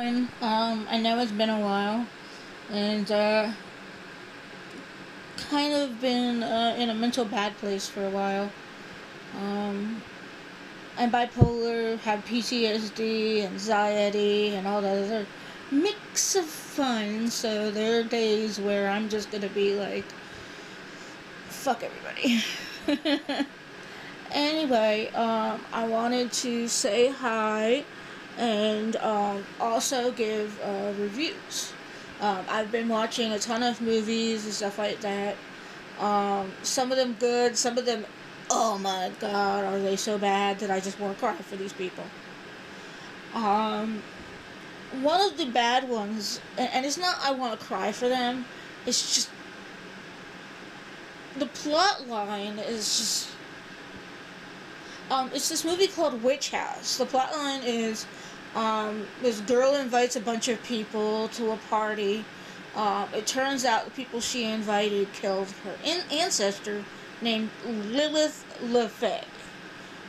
I know it's been a while, and kind of been in a mental bad place for a while. Um, I'm bipolar, have PTSD, anxiety, and all that other mix of fun. So there are days where I'm just gonna be like, fuck everybody. Anyway, I wanted to say hi and also give reviews. I've been watching a ton of movies and stuff like that. Some of them good, some of them, oh my god, are they so bad that I just want to cry for these people. Um, One of the bad ones, and it's not I want to cry for them, it's just the plot line is just. It's this movie called Witch House. The plot line is this girl invites a bunch of people to a party. It turns out the people she invited killed her ancestor named Lilith LeFay.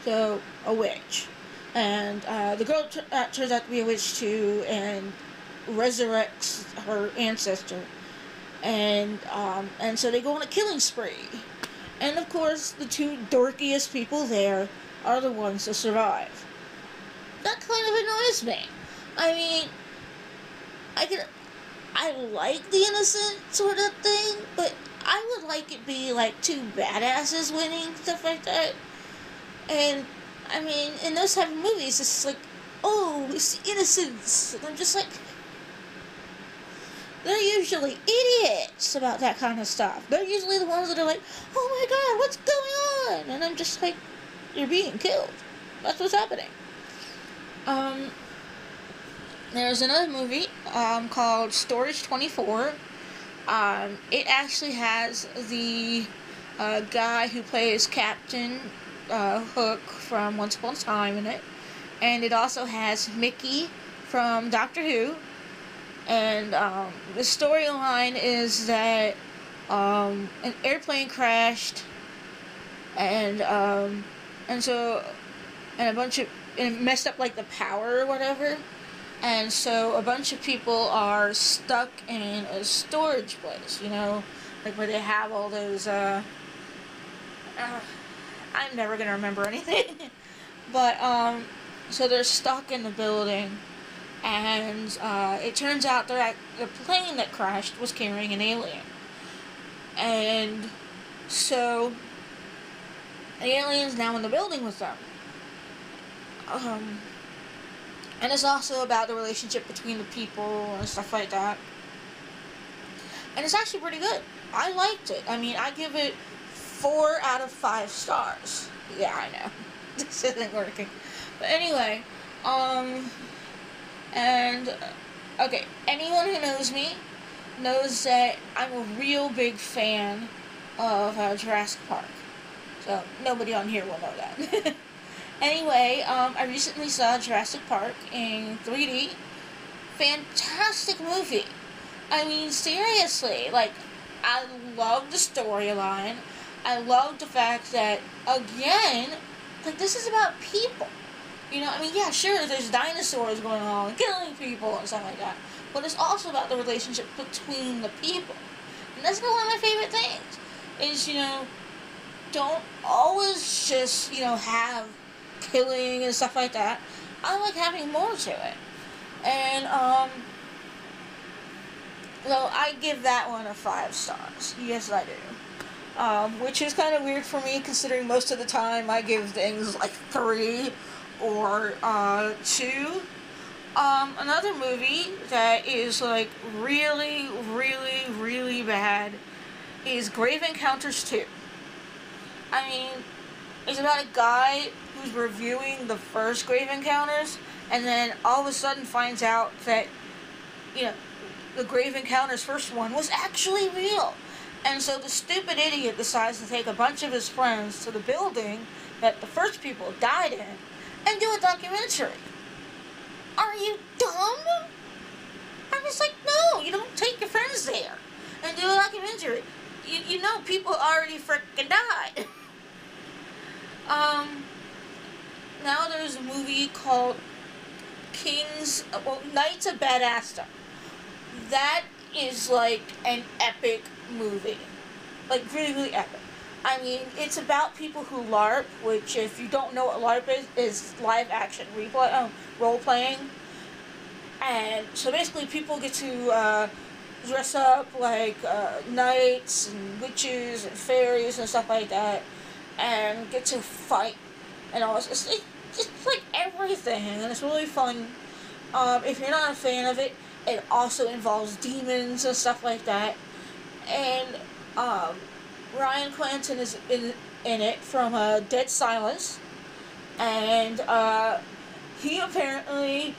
So, a witch. And the girl turns out to be a witch too and resurrects her ancestor. And so they go on a killing spree. And of course, the two dorkiest people there are the ones that survive. That kind of annoys me. I mean, I like the innocent sort of thing, but I would like it be like two badasses winning, stuff like that. And I mean, in those type of movies, it's like, oh, it's the innocence. And I'm just like, they're usually idiots about that kind of stuff. They're usually the ones that are like, oh my god, what's going on? And I'm just like, you're being killed. That's what's happening. There's another movie called Storage 24. It actually has the guy who plays Captain Hook from Once Upon a Time in it. And it also has Mickey from Doctor Who. And the storyline is that an airplane crashed, and so a bunch of and it messed up like the power or whatever, and so a bunch of people are stuck in a storage place, like where they have all those. I'm never gonna remember anything, but so they're stuck in the building. And it turns out that the plane that crashed was carrying an alien. And so the alien's now in the building with them. And it's also about the relationship between the people and stuff like that. And it's actually pretty good. I liked it. I mean, I give it 4 out of 5 stars. Yeah, I know. This isn't working. But anyway, and, okay, anyone who knows me knows that I'm a real big fan of Jurassic Park. So, nobody on here will know that. Anyway, I recently saw Jurassic Park in 3D. Fantastic movie. I mean, seriously, like, I love the storyline. I love the fact that, again, like, this is about people. I mean, yeah, sure, there's dinosaurs going on, killing people and stuff like that. But it's also about the relationship between the people. And that's one of my favorite things. Is, don't always just, have killing and stuff like that. I like having more to it. And, so I give that one a 5 stars. Yes, I do. Which is kind of weird for me, considering most of the time I give things like 3 or 2. Another movie that is like really, really, really bad is Grave Encounters 2. I mean, it's about a guy who's reviewing the first Grave Encounters, and then all of a sudden finds out that, the Grave Encounters first one was actually real. And so the stupid idiot decides to take a bunch of his friends to the building that the first people died in and do a documentary. Are you dumb? I'm just like, no, you don't take your friends there and do a documentary. You know people already frickin' died. Now there's a movie called Knights of Badass. That is like an epic movie. Like, really, really epic. I mean, it's about people who LARP, which, if you don't know what LARP is live action role playing. And so basically, people get to dress up like knights and witches and fairies and stuff like that, and get to fight and all this. It's like everything, and it's really fun. If you're not a fan of it, it also involves demons and stuff like that. And Bryan Cranston is in it from Dead Silence, and he apparently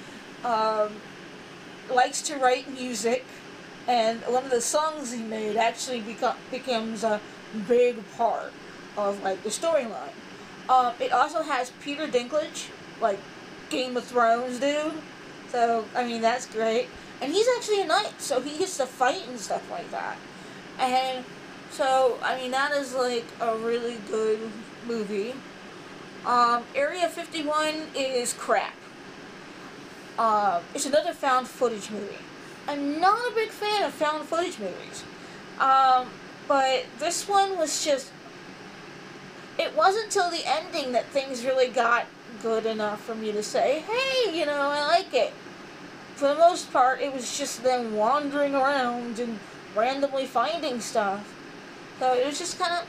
likes to write music, and one of the songs he made actually becomes a big part of like the storyline. It also has Peter Dinklage, like Game of Thrones dude. So I mean that's great, and he's actually a knight, so he gets to fight and stuff like that. And so I mean that is like a really good movie. Area 51 is crap. It's another found footage movie. I'm not a big fan of found footage movies. But this one was just... It wasn't until the ending that things really got good enough for me to say, hey, you know, I like it. For the most part, it was just them wandering around and randomly finding stuff. So it was just kind of...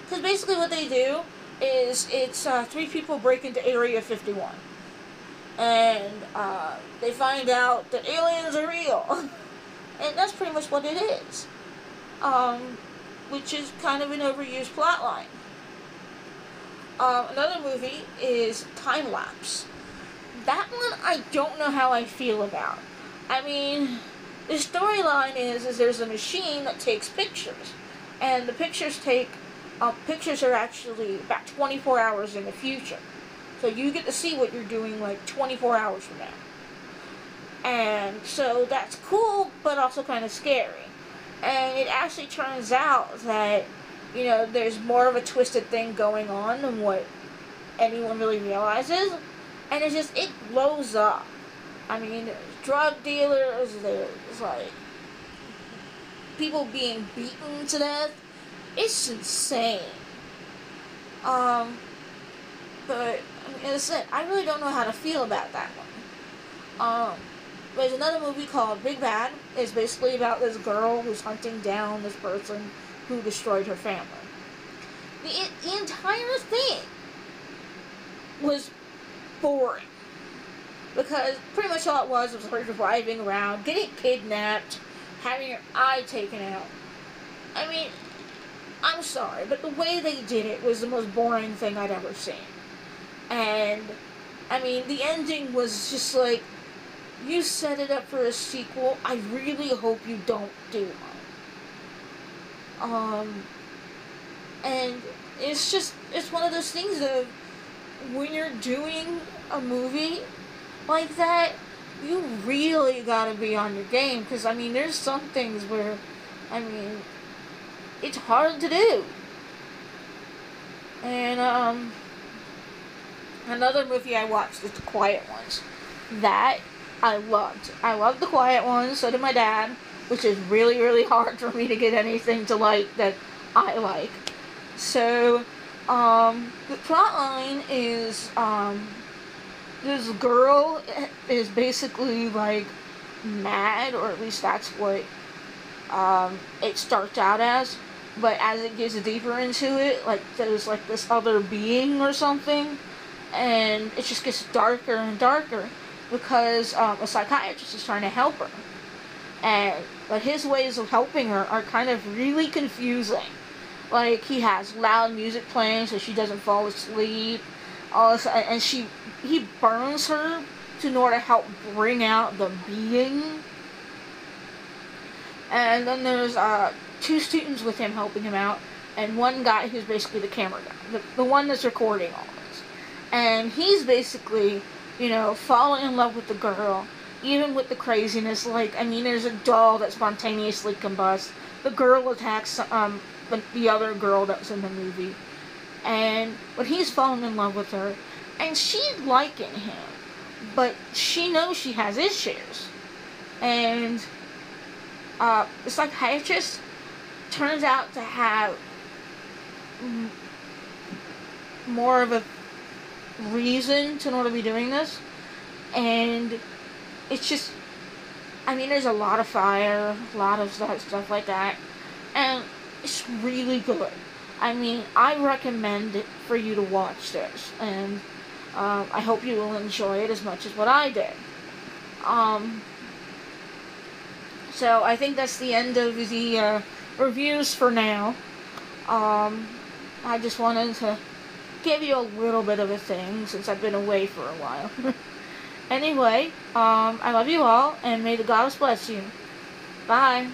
Because basically what they do is it's 3 people break into Area 51. And they find out that aliens are real. And that's pretty much what it is. Which is kind of an overused plotline. Another movie is Time Lapse. That one I don't know how I feel about. I mean, the storyline is there's a machine that takes pictures. And the pictures are actually about 24 hours in the future. So you get to see what you're doing like 24 hours from now. And so that's cool, but also kind of scary. And it actually turns out that, you know, there's more of a twisted thing going on than what anyone really realizes. And it blows up. I mean, there's drug dealers, there's like people being beaten to death. It's insane. But as I said, I really don't know how to feel about that one. There's another movie called Big Bad. It's basically about this girl who's hunting down this person who destroyed her family. The entire thing was boring. Because pretty much all it was her driving around, getting kidnapped, having her eye taken out. I mean, I'm sorry, but the way they did it was the most boring thing I'd ever seen. And, I mean, the ending was just like, you set it up for a sequel, I really hope you don't do one. And it's one of those things of, when you're doing a movie like that, you really gotta be on your game, because, I mean, there's some things where, I mean, it's hard to do. And, another movie I watched is The Quiet Ones. That I loved. I loved The Quiet Ones, so did my dad, which is really, really hard for me to get anything to like that I like. So, the plotline is, this girl is basically, like, mad, or at least that's what, it starts out as. But as it gets deeper into it, like, there's, like, this other being or something. And it just gets darker and darker because a psychiatrist is trying to help her. But his ways of helping her are kind of really confusing. Like, he has loud music playing so she doesn't fall asleep. And he burns her in order to help bring out the being. And then there's 2 students with him helping him out, and one guy who's basically the camera guy, the one that's recording all this. And he's basically, you know, falling in love with the girl, even with the craziness. Like, I mean, there's a doll that spontaneously combusts. The girl attacks the other girl that was in the movie. But he's falling in love with her, and she's liking him. but she knows she has issues. And the psychiatrist turns out to have more of a reason to want to be doing this. And it's just, I mean, there's a lot of fire, a lot of stuff like that. And it's really good. I mean, I recommend it for you to watch this. And I hope you will enjoy it as much as what I did. So I think that's the end of the reviews for now. I just wanted to give you a little bit of a thing since I've been away for a while. Anyway, I love you all, and may the goddess bless you. Bye.